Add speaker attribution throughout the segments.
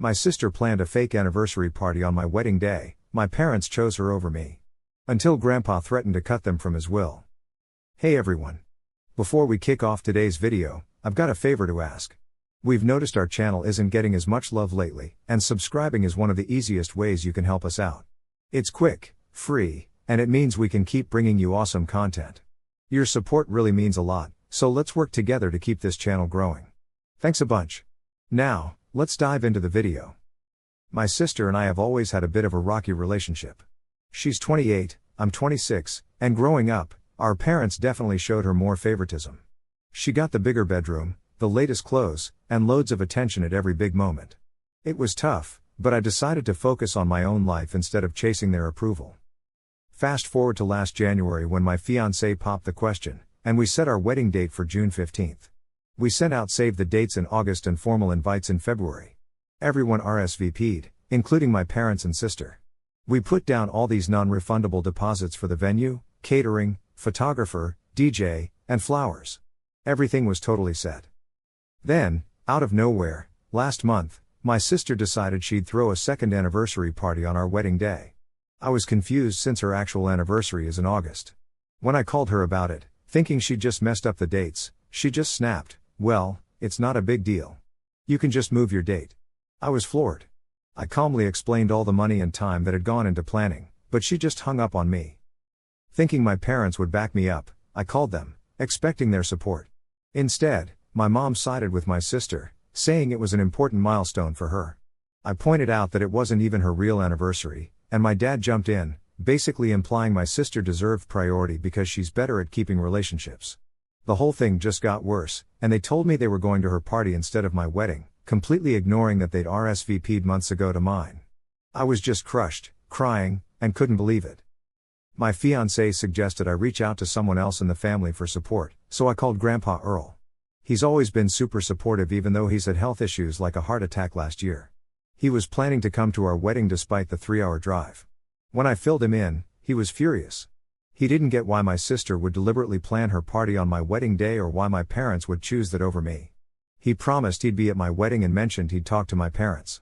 Speaker 1: My sister planned a fake anniversary party on my wedding day. My parents chose her over me. Until Grandpa threatened to cut them from his will. Hey everyone. Before we kick off today's video, I've got a favor to ask. We've noticed our channel isn't getting as much love lately, and subscribing is one of the easiest ways you can help us out. It's quick, free, and it means we can keep bringing you awesome content. Your support really means a lot, so let's work together to keep this channel growing. Thanks a bunch. Now, let's dive into the video. My sister and I have always had a bit of a rocky relationship. She's 28, I'm 26, and growing up, our parents definitely showed her more favoritism. She got the bigger bedroom, the latest clothes, and loads of attention at every big moment. It was tough, but I decided to focus on my own life instead of chasing their approval. Fast forward to last January when my fiancé popped the question, and we set our wedding date for June 15th. We sent out save the dates in August and formal invites in February. Everyone RSVP'd, including my parents and sister. We put down all these non-refundable deposits for the venue, catering, photographer, DJ, and flowers. Everything was totally set. Then, out of nowhere, last month, my sister decided she'd throw a second anniversary party on our wedding day. I was confused since her actual anniversary is in August. When I called her about it, thinking she'd just messed up the dates, she just snapped, "Well, it's not a big deal. You can just move your date." I was floored. I calmly explained all the money and time that had gone into planning, but she just hung up on me. Thinking my parents would back me up, I called them, expecting their support. Instead, my mom sided with my sister, saying it was an important milestone for her. I pointed out that it wasn't even her real anniversary, and my dad jumped in, basically implying my sister deserved priority because she's better at keeping relationships. The whole thing just got worse, and they told me they were going to her party instead of my wedding, completely ignoring that they'd RSVP'd months ago to mine. I was just crushed, crying, and couldn't believe it. My fiancé suggested I reach out to someone else in the family for support, so I called Grandpa Earl. He's always been super supportive even though he's had health issues like a heart attack last year. He was planning to come to our wedding despite the 3-hour drive. When I filled him in, he was furious. He didn't get why my sister would deliberately plan her party on my wedding day or why my parents would choose that over me. He promised he'd be at my wedding and mentioned he'd talk to my parents.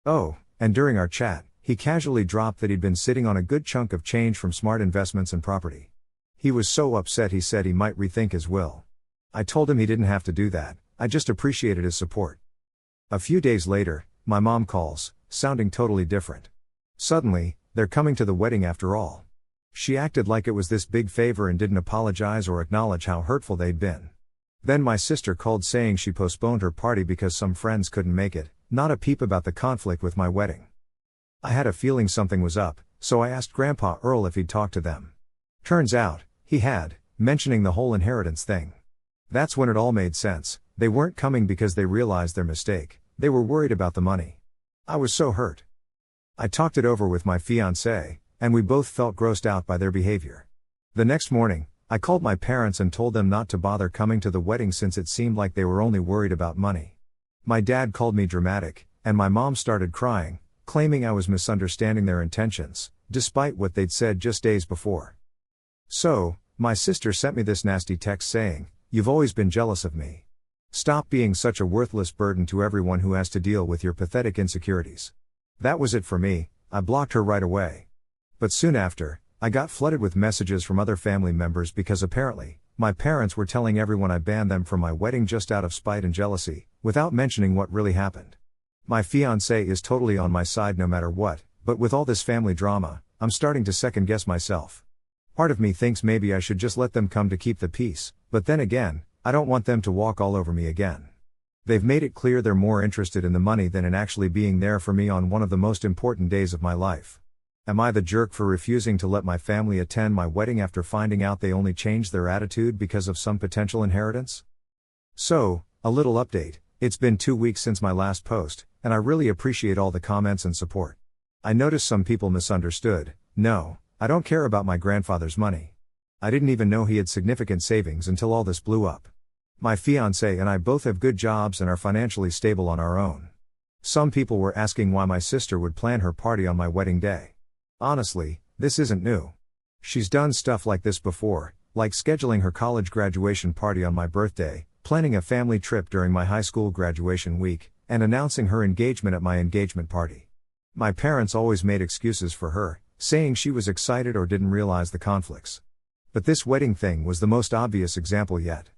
Speaker 1: Oh, and during our chat, he casually dropped that he'd been sitting on a good chunk of change from smart investments and property. He was so upset he said he might rethink his will. I told him he didn't have to do that, I just appreciated his support. A few days later, my mom calls, sounding totally different. Suddenly, they're coming to the wedding after all. She acted like it was this big favor and didn't apologize or acknowledge how hurtful they'd been. Then my sister called saying she postponed her party because some friends couldn't make it, not a peep about the conflict with my wedding. I had a feeling something was up, so I asked Grandpa Earl if he'd talked to them. Turns out, he had, mentioning the whole inheritance thing. That's when it all made sense. They weren't coming because they realized their mistake, they were worried about the money. I was so hurt. I talked it over with my fiancé, and we both felt grossed out by their behavior. The next morning, I called my parents and told them not to bother coming to the wedding since it seemed like they were only worried about money. My dad called me dramatic, and my mom started crying, claiming I was misunderstanding their intentions, despite what they'd said just days before. So, my sister sent me this nasty text saying, "You've always been jealous of me. Stop being such a worthless burden to everyone who has to deal with your pathetic insecurities." That was it for me. I blocked her right away. But soon after, I got flooded with messages from other family members because apparently, my parents were telling everyone I banned them from my wedding just out of spite and jealousy, without mentioning what really happened. My fiancé is totally on my side no matter what, but with all this family drama, I'm starting to second guess myself. Part of me thinks maybe I should just let them come to keep the peace, but then again, I don't want them to walk all over me again. They've made it clear they're more interested in the money than in actually being there for me on one of the most important days of my life. Am I the jerk for refusing to let my family attend my wedding after finding out they only changed their attitude because of some potential inheritance? So, a little update, it's been 2 weeks since my last post, and I really appreciate all the comments and support. I noticed some people misunderstood. No, I don't care about my grandfather's money. I didn't even know he had significant savings until all this blew up. My fiancé and I both have good jobs and are financially stable on our own. Some people were asking why my sister would plan her party on my wedding day. Honestly, this isn't new. She's done stuff like this before, like scheduling her college graduation party on my birthday, planning a family trip during my high school graduation week, and announcing her engagement at my engagement party. My parents always made excuses for her, saying she was excited or didn't realize the conflicts. But this wedding thing was the most obvious example yet.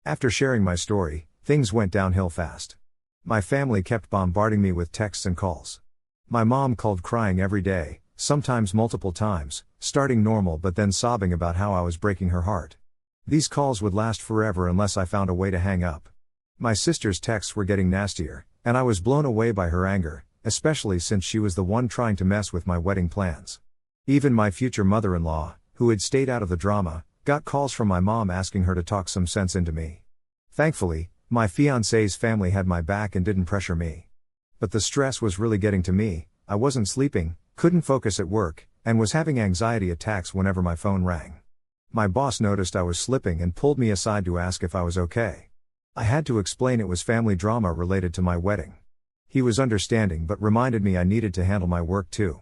Speaker 1: After sharing my story, things went downhill fast. My family kept bombarding me with texts and calls. My mom called crying every day, sometimes multiple times, starting normal but then sobbing about how I was breaking her heart. These calls would last forever unless I found a way to hang up. My sister's texts were getting nastier, and I was blown away by her anger, especially since she was the one trying to mess with my wedding plans. Even my future mother-in-law, who had stayed out of the drama, got calls from my mom asking her to talk some sense into me. Thankfully, my fiancé's family had my back and didn't pressure me. But the stress was really getting to me. I wasn't sleeping, couldn't focus at work, and was having anxiety attacks whenever my phone rang. My boss noticed I was slipping and pulled me aside to ask if I was okay. I had to explain it was family drama related to my wedding. He was understanding but reminded me I needed to handle my work too.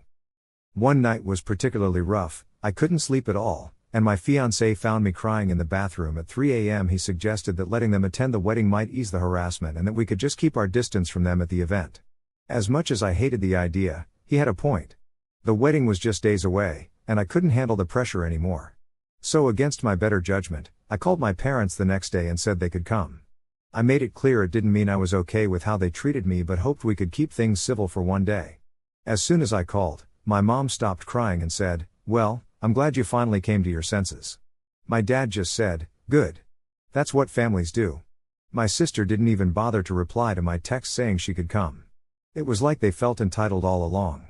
Speaker 1: One night was particularly rough. I couldn't sleep at all, and my fiancé found me crying in the bathroom at 3 a.m. He suggested that letting them attend the wedding might ease the harassment and that we could just keep our distance from them at the event. As much as I hated the idea, he had a point. The wedding was just days away, and I couldn't handle the pressure anymore. So against my better judgment, I called my parents the next day and said they could come. I made it clear it didn't mean I was okay with how they treated me but hoped we could keep things civil for one day. As soon as I called, my mom stopped crying and said, "Well, I'm glad you finally came to your senses." My dad just said, "Good. That's what families do." My sister didn't even bother to reply to my text saying she could come. It was like they felt entitled all along.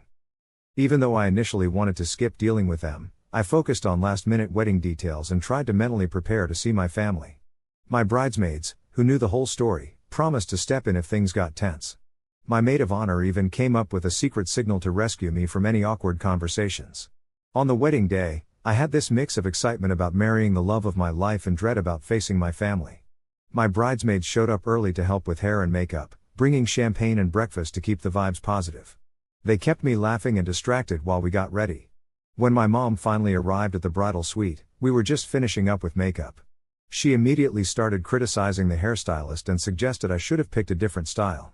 Speaker 1: Even though I initially wanted to skip dealing with them, I focused on last-minute wedding details and tried to mentally prepare to see my family. My bridesmaids, who knew the whole story, promised to step in if things got tense. My maid of honor even came up with a secret signal to rescue me from any awkward conversations. On the wedding day, I had this mix of excitement about marrying the love of my life and dread about facing my family. My bridesmaids showed up early to help with hair and makeup, bringing champagne and breakfast to keep the vibes positive. They kept me laughing and distracted while we got ready. When my mom finally arrived at the bridal suite, we were just finishing up with makeup. She immediately started criticizing the hairstylist and suggested I should have picked a different style.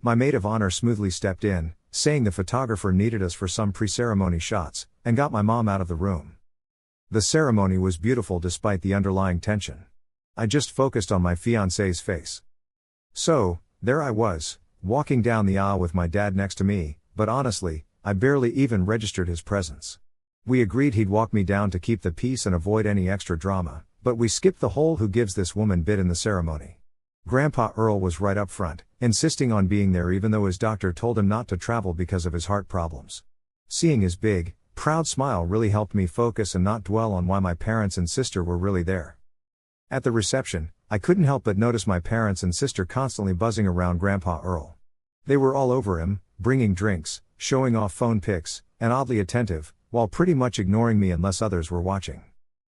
Speaker 1: My maid of honor smoothly stepped in, saying the photographer needed us for some pre-ceremony shots, and got my mom out of the room. The ceremony was beautiful despite the underlying tension. I just focused on my fiancé's face. So, there I was, walking down the aisle with my dad next to me, but honestly, I barely even registered his presence. We agreed he'd walk me down to keep the peace and avoid any extra drama, but we skipped the whole "who gives this woman" bit in the ceremony. Grandpa Earl was right up front, insisting on being there even though his doctor told him not to travel because of his heart problems. Seeing his big, proud smile really helped me focus and not dwell on why my parents and sister were really there. At the reception, I couldn't help but notice my parents and sister constantly buzzing around Grandpa Earl. They were all over him, bringing drinks, showing off phone pics, and oddly attentive, while pretty much ignoring me unless others were watching.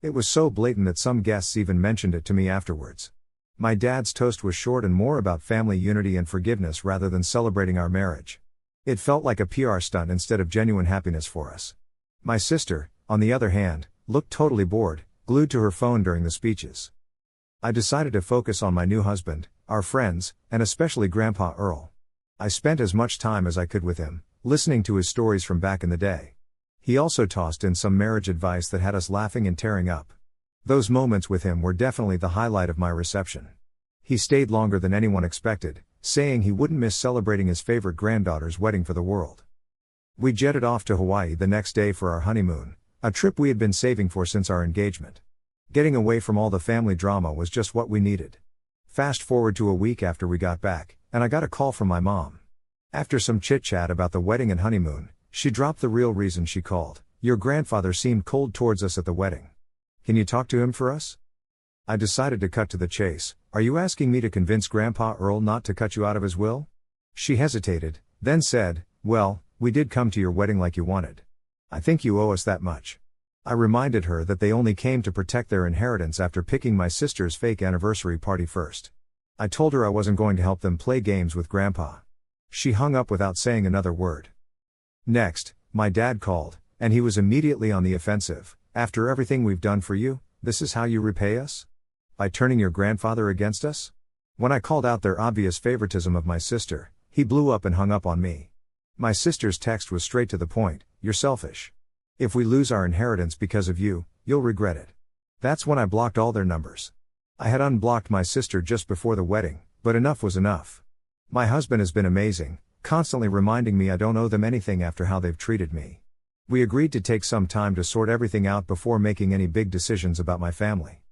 Speaker 1: It was so blatant that some guests even mentioned it to me afterwards. My dad's toast was short and more about family unity and forgiveness rather than celebrating our marriage. It felt like a PR stunt instead of genuine happiness for us. My sister, on the other hand, looked totally bored, glued to her phone during the speeches. I decided to focus on my new husband, our friends, and especially Grandpa Earl. I spent as much time as I could with him, listening to his stories from back in the day. He also tossed in some marriage advice that had us laughing and tearing up. Those moments with him were definitely the highlight of my reception. He stayed longer than anyone expected, saying he wouldn't miss celebrating his favorite granddaughter's wedding for the world. We jetted off to Hawaii the next day for our honeymoon, a trip we had been saving for since our engagement. Getting away from all the family drama was just what we needed. Fast forward to a week after we got back, and I got a call from my mom. After some chit-chat about the wedding and honeymoon, she dropped the real reason she called. "Your grandfather seemed cold towards us at the wedding. Can you talk to him for us?" I decided to cut to the chase. "Are you asking me to convince Grandpa Earl not to cut you out of his will?" She hesitated, then said, "Well, we did come to your wedding like you wanted. I think you owe us that much." I reminded her that they only came to protect their inheritance after picking my sister's fake anniversary party first. I told her I wasn't going to help them play games with Grandpa. She hung up without saying another word. Next, my dad called, and he was immediately on the offensive. "After everything we've done for you, this is how you repay us? By turning your grandfather against us?" When I called out their obvious favoritism of my sister, he blew up and hung up on me. My sister's text was straight to the point: "You're selfish. If we lose our inheritance because of you, you'll regret it." That's when I blocked all their numbers. I had unblocked my sister just before the wedding, but enough was enough. My husband has been amazing, constantly reminding me I don't owe them anything after how they've treated me. We agreed to take some time to sort everything out before making any big decisions about my family.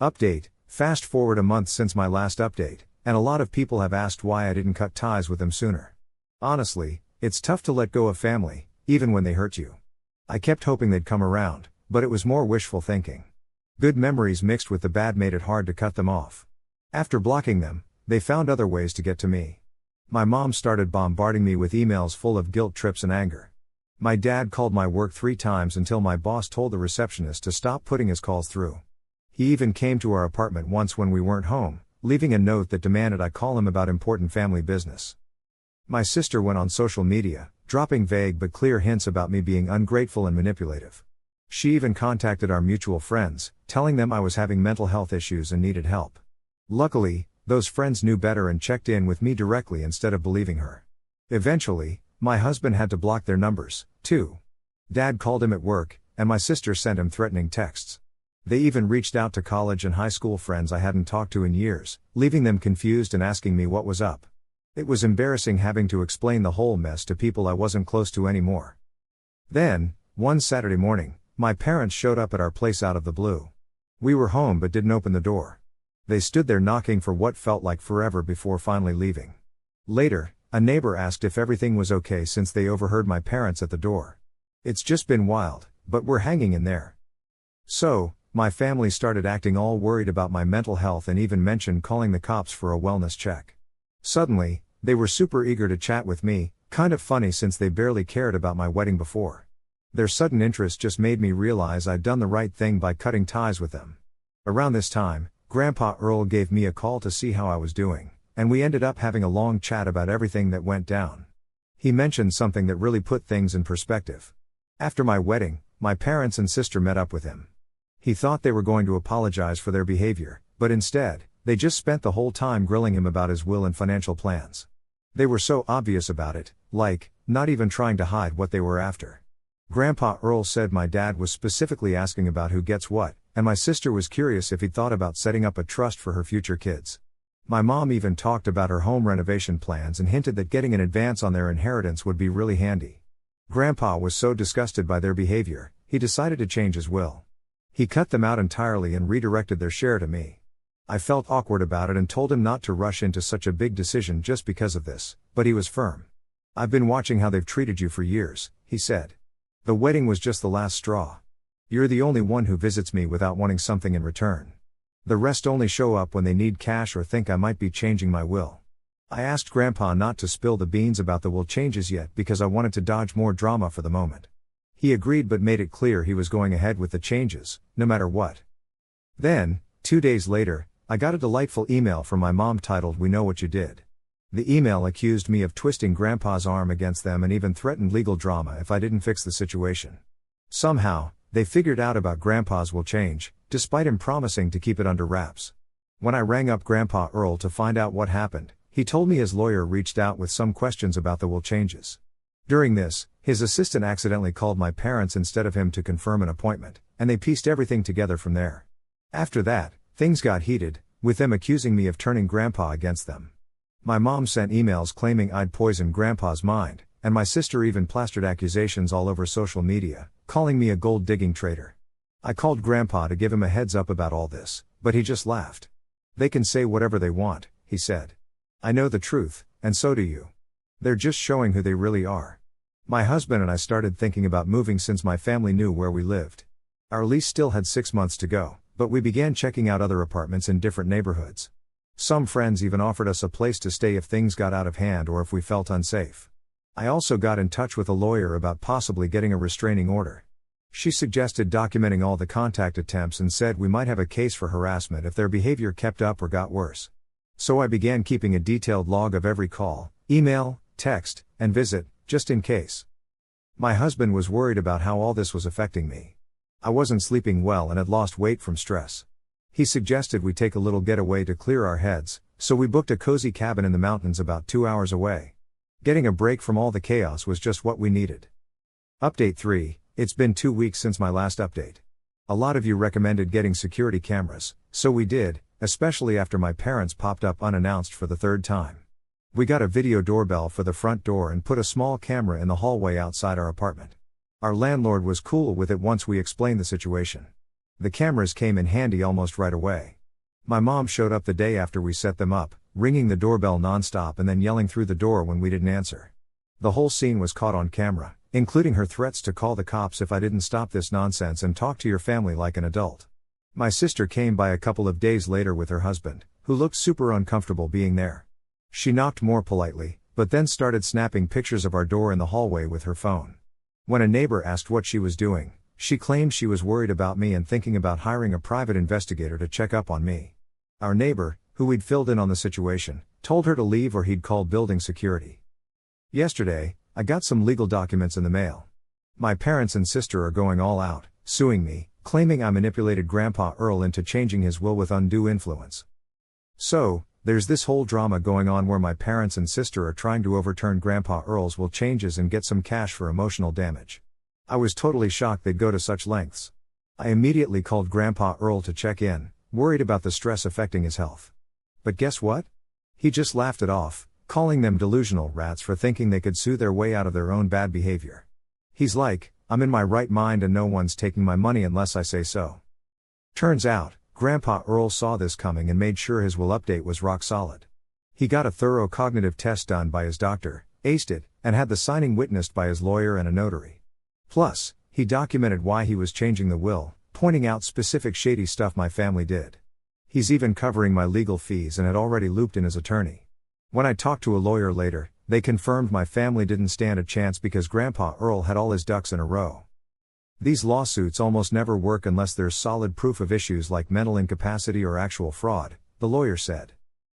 Speaker 1: Update: fast forward a month since my last update, and a lot of people have asked why I didn't cut ties with them sooner. Honestly, it's tough to let go of family, even when they hurt you. I kept hoping they'd come around, but it was more wishful thinking. Good memories mixed with the bad made it hard to cut them off. After blocking them, they found other ways to get to me. My mom started bombarding me with emails full of guilt trips and anger. My dad called my work 3 times until my boss told the receptionist to stop putting his calls through. He even came to our apartment once when we weren't home, leaving a note that demanded I call him about important family business. My sister went on social media, dropping vague but clear hints about me being ungrateful and manipulative. She even contacted our mutual friends, telling them I was having mental health issues and needed help. Luckily, those friends knew better and checked in with me directly instead of believing her. Eventually, my husband had to block their numbers, too. Dad called him at work, and my sister sent him threatening texts. They even reached out to college and high school friends I hadn't talked to in years, leaving them confused and asking me what was up. It was embarrassing having to explain the whole mess to people I wasn't close to anymore. Then, one Saturday morning, my parents showed up at our place out of the blue. We were home but didn't open the door. They stood there knocking for what felt like forever before finally leaving. Later, a neighbor asked if everything was okay since they overheard my parents at the door. "It's just been wild, but we're hanging in there." So, my family started acting all worried about my mental health and even mentioned calling the cops for a wellness check. Suddenly, they were super eager to chat with me, kind of funny since they barely cared about my wedding before. Their sudden interest just made me realize I'd done the right thing by cutting ties with them. Around this time, Grandpa Earl gave me a call to see how I was doing, and we ended up having a long chat about everything that went down. He mentioned something that really put things in perspective. After my wedding, my parents and sister met up with him. He thought they were going to apologize for their behavior, but instead, they just spent the whole time grilling him about his will and financial plans. They were so obvious about it, like, not even trying to hide what they were after. Grandpa Earl said my dad was specifically asking about who gets what, and my sister was curious if he'd thought about setting up a trust for her future kids. My mom even talked about her home renovation plans and hinted that getting an advance on their inheritance would be really handy. Grandpa was so disgusted by their behavior, he decided to change his will. He cut them out entirely and redirected their share to me. I felt awkward about it and told him not to rush into such a big decision just because of this, but he was firm. "I've been watching how they've treated you for years," he said. "The wedding was just the last straw. You're the only one who visits me without wanting something in return. The rest only show up when they need cash or think I might be changing my will." I asked Grandpa not to spill the beans about the will changes yet because I wanted to dodge more drama for the moment. He agreed but made it clear he was going ahead with the changes, no matter what. Then, 2 days later, I got a delightful email from my mom titled "We Know What You Did." The email accused me of twisting Grandpa's arm against them and even threatened legal drama if I didn't fix the situation. Somehow, they figured out about Grandpa's will change, despite him promising to keep it under wraps. When I rang up Grandpa Earl to find out what happened, he told me his lawyer reached out with some questions about the will changes. During this, his assistant accidentally called my parents instead of him to confirm an appointment, and they pieced everything together from there. After that, things got heated, with them accusing me of turning Grandpa against them. My mom sent emails claiming I'd poisoned Grandpa's mind, and my sister even plastered accusations all over social media, calling me a gold-digging traitor. I called Grandpa to give him a heads up about all this, but he just laughed. "They can say whatever they want," he said. "I know the truth, and so do you. They're just showing who they really are." My husband and I started thinking about moving since my family knew where we lived. Our lease still had 6 months to go, but we began checking out other apartments in different neighborhoods. Some friends even offered us a place to stay if things got out of hand or if we felt unsafe. I also got in touch with a lawyer about possibly getting a restraining order. She suggested documenting all the contact attempts and said we might have a case for harassment if their behavior kept up or got worse. So I began keeping a detailed log of every call, email, text, and visit, just in case. My husband was worried about how all this was affecting me. I wasn't sleeping well and had lost weight from stress. He suggested we take a little getaway to clear our heads, so we booked a cozy cabin in the mountains about 2 hours away. Getting a break from all the chaos was just what we needed. Update 3, it's been 2 weeks since my last update. A lot of you recommended getting security cameras, so we did, especially after my parents popped up unannounced for the third time. We got a video doorbell for the front door and put a small camera in the hallway outside our apartment. Our landlord was cool with it once we explained the situation. The cameras came in handy almost right away. My mom showed up the day after we set them up, ringing the doorbell nonstop and then yelling through the door when we didn't answer. The whole scene was caught on camera, including her threats to call the cops if I didn't stop this nonsense and talk to your family like an adult. My sister came by a couple of days later with her husband, who looked super uncomfortable being there. She knocked more politely, but then started snapping pictures of our door in the hallway with her phone. When a neighbor asked what she was doing, she claimed she was worried about me and thinking about hiring a private investigator to check up on me. Our neighbor, who we'd filled in on the situation, told her to leave or he'd call building security. Yesterday, I got some legal documents in the mail. My parents and sister are going all out, suing me, claiming I manipulated Grandpa Earl into changing his will with undue influence. So, there's this whole drama going on where my parents and sister are trying to overturn Grandpa Earl's will changes and get some cash for emotional damage. I was totally shocked they'd go to such lengths. I immediately called Grandpa Earl to check in, worried about the stress affecting his health. But guess what? He just laughed it off, calling them delusional rats for thinking they could sue their way out of their own bad behavior. He's like, I'm in my right mind and no one's taking my money unless I say so. Turns out, Grandpa Earl saw this coming and made sure his will update was rock solid. He got a thorough cognitive test done by his doctor, aced it, and had the signing witnessed by his lawyer and a notary. Plus, he documented why he was changing the will, pointing out specific shady stuff my family did. He's even covering my legal fees and had already looped in his attorney. When I talked to a lawyer later, they confirmed my family didn't stand a chance because Grandpa Earl had all his ducks in a row. These lawsuits almost never work unless there's solid proof of issues like mental incapacity or actual fraud, the lawyer said.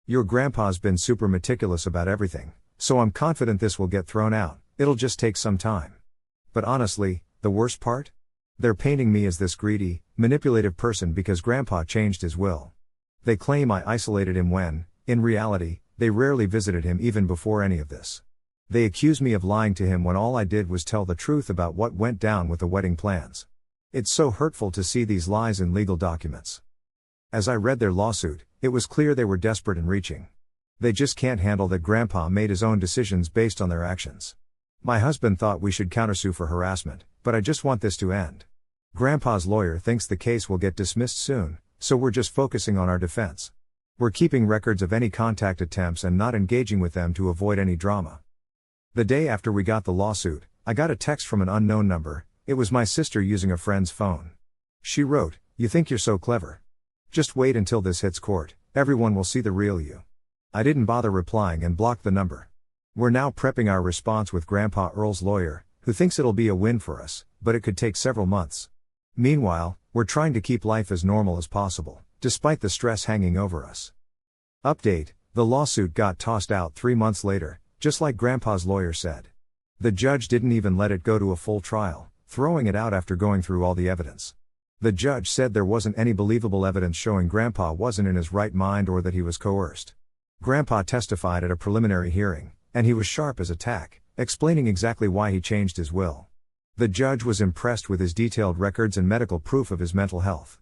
Speaker 1: Your grandpa's been super meticulous about everything, so I'm confident this will get thrown out, it'll just take some time. But honestly, the worst part? They're painting me as this greedy, manipulative person because Grandpa changed his will. They claim I isolated him when, in reality, they rarely visited him even before any of this. They accuse me of lying to him when all I did was tell the truth about what went down with the wedding plans. It's so hurtful to see these lies in legal documents. As I read their lawsuit, it was clear they were desperate and reaching. They just can't handle that Grandpa made his own decisions based on their actions. My husband thought we should countersue for harassment, but I just want this to end. Grandpa's lawyer thinks the case will get dismissed soon, so we're just focusing on our defense. We're keeping records of any contact attempts and not engaging with them to avoid any drama. The day after we got the lawsuit, I got a text from an unknown number. It was my sister using a friend's phone. She wrote, "You think you're so clever? Just wait until this hits court, everyone will see the real you." I didn't bother replying and blocked the number. We're now prepping our response with Grandpa Earl's lawyer, who thinks it'll be a win for us, but it could take several months. Meanwhile, we're trying to keep life as normal as possible, despite the stress hanging over us. Update, the lawsuit got tossed out 3 months later, just like Grandpa's lawyer said. The judge didn't even let it go to a full trial, throwing it out after going through all the evidence. The judge said there wasn't any believable evidence showing Grandpa wasn't in his right mind or that he was coerced. Grandpa testified at a preliminary hearing, and he was sharp as a tack, explaining exactly why he changed his will. The judge was impressed with his detailed records and medical proof of his mental health.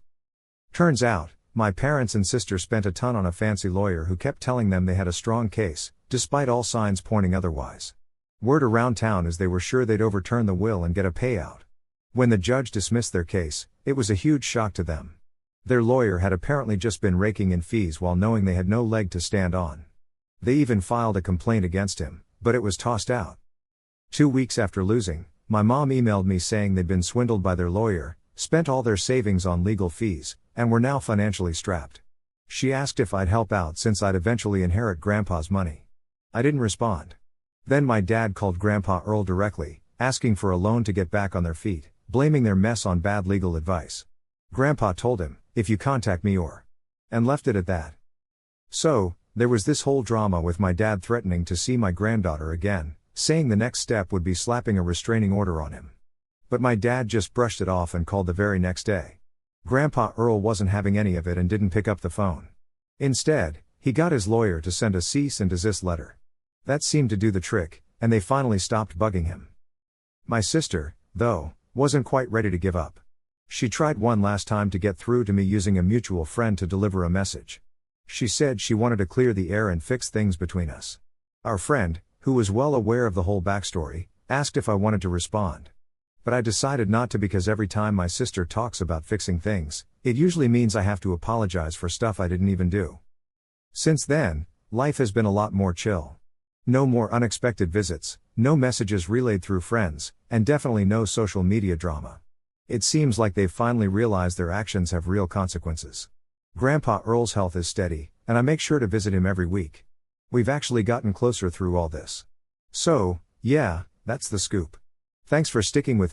Speaker 1: Turns out, my parents and sister spent a ton on a fancy lawyer who kept telling them they had a strong case, despite all signs pointing otherwise. Word around town is they were sure they'd overturn the will and get a payout. When the judge dismissed their case, it was a huge shock to them. Their lawyer had apparently just been raking in fees while knowing they had no leg to stand on. They even filed a complaint against him, but it was tossed out. 2 weeks after losing, my mom emailed me saying they'd been swindled by their lawyer, spent all their savings on legal fees, and were now financially strapped. She asked if I'd help out since I'd eventually inherit Grandpa's money. I didn't respond. Then my dad called Grandpa Earl directly, asking for a loan to get back on their feet, blaming their mess on bad legal advice. Grandpa told him, "If you contact me or..." and left it at that. So, there was this whole drama with my dad threatening to see my granddaughter again, saying the next step would be slapping a restraining order on him. But my dad just brushed it off and called the very next day. Grandpa Earl wasn't having any of it and didn't pick up the phone. Instead, He got his lawyer to send a cease and desist letter. That seemed to do the trick, and they finally stopped bugging him. My sister, though, wasn't quite ready to give up. She tried one last time to get through to me using a mutual friend to deliver a message. She said she wanted to clear the air and fix things between us. Our friend, who was well aware of the whole backstory, asked if I wanted to respond. But I decided not to because every time my sister talks about fixing things, it usually means I have to apologize for stuff I didn't even do. Since then, life has been a lot more chill. No more unexpected visits, no messages relayed through friends, and definitely no social media drama. It seems like they've finally realized their actions have real consequences. Grandpa Earl's health is steady, and I make sure to visit him every week. We've actually gotten closer through all this. So, yeah, that's the scoop. Thanks for sticking with